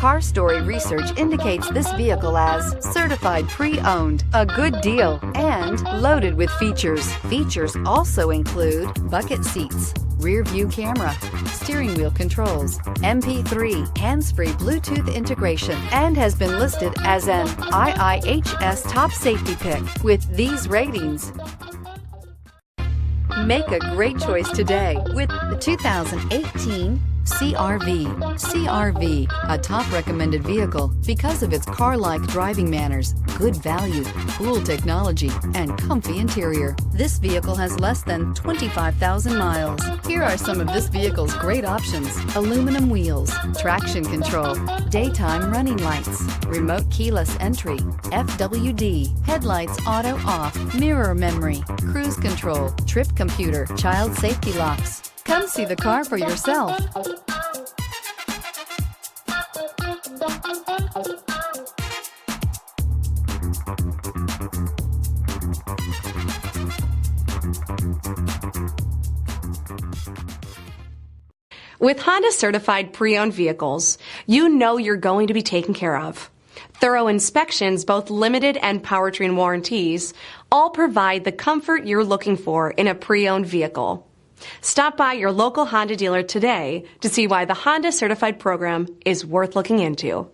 Car Story research indicates this vehicle as certified pre-owned, a good deal, and loaded with features. Features also include bucket seats, rear view camera, steering wheel controls, MP3, hands-free Bluetooth integration, and has been listed as an IIHS top safety pick with these ratings. Make a great choice today with the 2018 CR-V. CR-V, a top recommended vehicle because of its car-like driving manners, good value, cool technology, and comfy interior. This vehicle has less than 25,000 miles. Here are some of this vehicle's great options: aluminum wheels, traction control, daytime running lights, remote keyless entry, FWD, headlights auto off, mirror memory, cruise control, trip computer, child safety locks. Come see the car for yourself. With Honda certified pre-owned vehicles, you know you're going to be taken care of. Thorough inspections, both limited and powertrain warranties, all provide the comfort you're looking for in a pre-owned vehicle. Stop by your local Honda dealer today to see why the Honda Certified program is worth looking into.